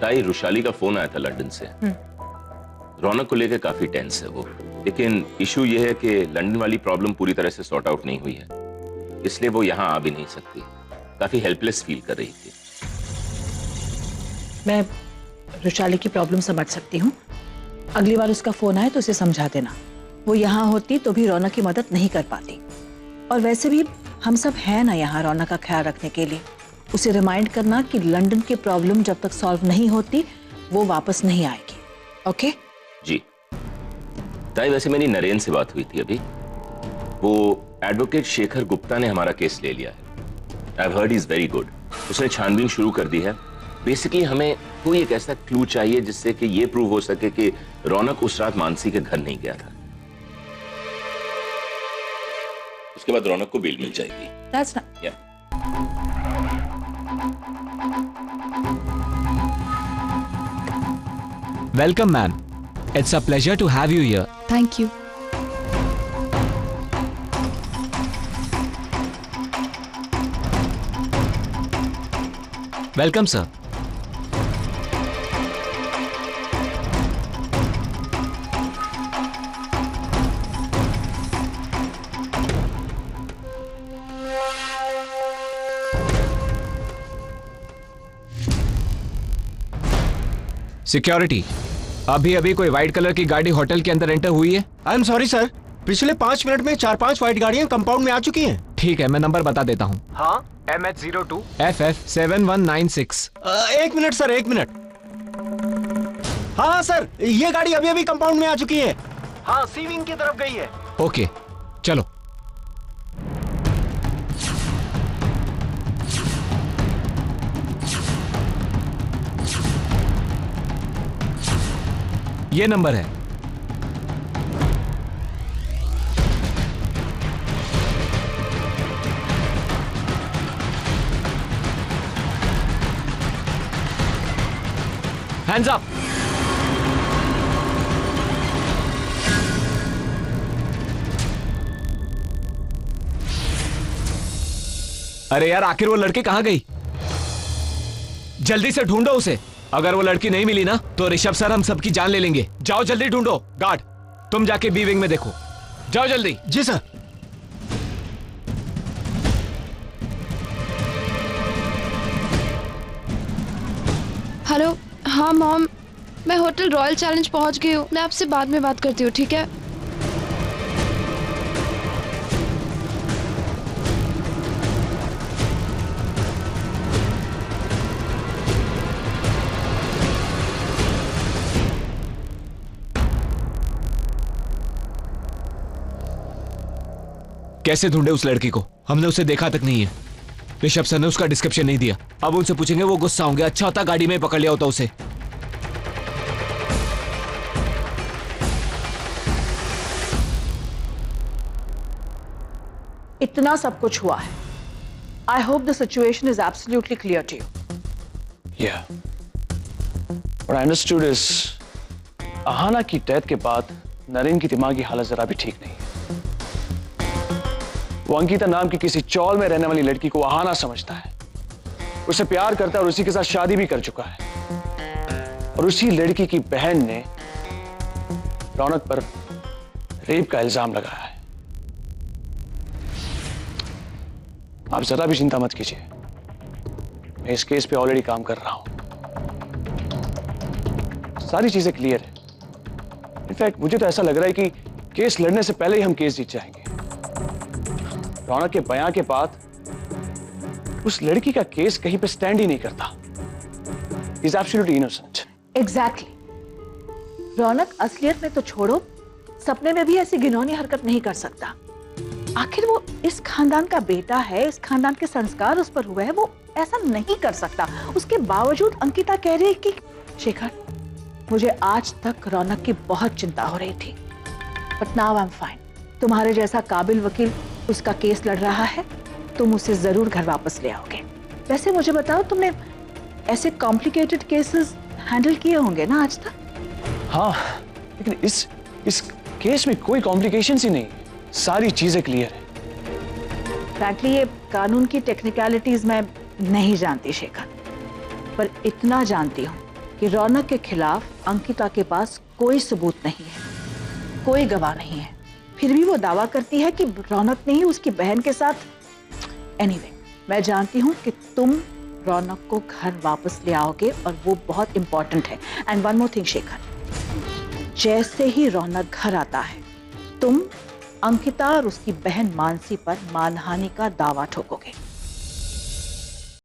ताई, रुशाली का फोन आया था लंदन से। रौनक को लेकर काफी टेंस है वो, लेकिन इशू ये है कि लंदन वाली प्रॉब्लम पूरी तरह से सॉर्ट आउट नहीं हुई है, इसलिए वो यहाँ आ भी नहीं सकती। काफी हेल्पलेस फील कर रही थी। मैं रुशाली की प्रॉब्लम समझ सकती हूँ। अगली बार उसका फोन आए तो उसे समझा देना। वो यहाँ होती तो भी रौनक की मदद नहीं कर पाती, और वैसे भी हम सब हैं ना यहाँ रौनक का ख्याल रखने के लिए। उसे रिमाइंड करना कि लंदन की प्रॉब्लम जब तक सॉल्व नहीं होती वो वापस नहीं आएगी। ओके जी ताई, वैसे मेरी नरेन से बात हुई थी अभी। वो एडवोकेट शेखर गुप्ता ने हमारा केस ले लिया है। I heard is very good. उसने छानबीन शुरू कर दी है। बेसिकली हमें कोई एक ऐसा क्लू चाहिए जिससे कि ये प्रूव हो सके कि रौनक उस रात मानसी के घर नहीं गया था। उसके बाद रौनक को बेल मिल जाएगी। That's not... Yeah. Welcome, ma'am. It's a pleasure to have you here. Thank you. Welcome, sir. Security, अभी अभी कोई व्हाइट कलर की गाड़ी होटल के अंदर एंटर हुई है? आई एम सॉरी सर, पिछले 5 मिनट में 4-5 व्हाइट गाड़ियां कंपाउंड में आ चुकी हैं। ठीक है, मैं नंबर बता देता हूँ। हाँ, MH02 FF 7196। 1 minute sir, 1 minute. हाँ सर, ये गाड़ी अभी अभी कंपाउंड में आ चुकी है। हाँ, सी विंग की तरफ गई है। ओके, चलो। ये नंबर है। Hands up. अरे यार, आखिर वो लड़की कहां गई? जल्दी से ढूंढो उसे। अगर वो लड़की नहीं मिली ना तो ऋषभ सर हम सबकी जान ले लेंगे। जाओ जल्दी ढूंढो। गार्ड, तुम जाके बी विंग में देखो। जाओ जल्दी। जी सर। हेलो। हाँ मॉम, मैं होटल रॉयल चैलेंज पहुंच गई हूँ। मैं आपसे बाद में बात करती हूँ, ठीक है? कैसे ढूंढे उस लड़की को? हमने उसे देखा तक नहीं है। ऋषभ सर ने उसका डिस्क्रिप्शन नहीं दिया। अब उनसे पूछेंगे, वो गुस्सा होंगे। अच्छा होता गाड़ी में पकड़ लिया होता उसे। इतना सब कुछ हुआ है। I hope the situation is absolutely clear to you. Yeah. What I understood is, Ahana की डेथ के बाद नरेन की दिमागी हालत जरा भी ठीक नहीं है। वो अंकिता नाम की किसी चौल में रहने वाली लड़की को अहाना समझता है, उससे प्यार करता है और उसी के साथ शादी भी कर चुका है। और उसी लड़की की बहन ने रौनक पर रेप का इल्जाम लगाया है। आप जरा भी चिंता मत कीजिए, मैं इस केस पे ऑलरेडी काम कर रहा हूं। सारी चीजें क्लियर है। इनफैक्ट मुझे तो ऐसा लग रहा है कि केस लड़ने से पहले ही हम केस जीत जाएंगे। रौनक के बयान के बाद उस लड़की का केस कहीं पे स्टैंड ही नहीं करता। He's absolutely innocent. एग्जैक्टली। रौनक असलियत में तो छोड़ो, सपने में भी ऐसी घिनौनी हरकत नहीं कर सकता। आखिर वो इस खानदान का बेटा है, इस खानदान के संस्कार उस पर हुए हैं, वो ऐसा नहीं कर सकता। उसके बावजूद अंकिता कह रही है कि शेखर, मुझे आज तक रौनक की बहुत चिंता हो रही थी, but now I am fine. तुम्हारे जैसा काबिल वकील उसका केस लड़ रहा है, तुम उसे जरूर घर वापस ले आओगे। वैसे मुझे बताओ, तुमने ऐसे कॉम्प्लिकेटेड केसेस हैंडल किए होंगे ना आज तक? हाँ, लेकिन इस केस में कोई कॉम्प्लिकेशंस ही नहीं, सारी चीजें क्लियर है। फ्रैंकली ये कानून की टेक्निकलिटीज मैं नहीं जानती शेखर, पर इतना जानती हूँ कि रौनक के खिलाफ अंकिता के पास कोई सबूत नहीं है, कोई गवाह नहीं है, फिर भी वो दावा करती है कि रौनक ने ही उसकी बहन के साथ। एनीवे, मैं जानती हूँ कि तुम रौनक को घर वापस ले आओगे और वो बहुत इंपॉर्टेंट है। And one more thing Shekhar, जैसे ही रौनक घर आता है तुम अंकिता और उसकी बहन मानसी पर मानहानि का दावा ठोकोगे।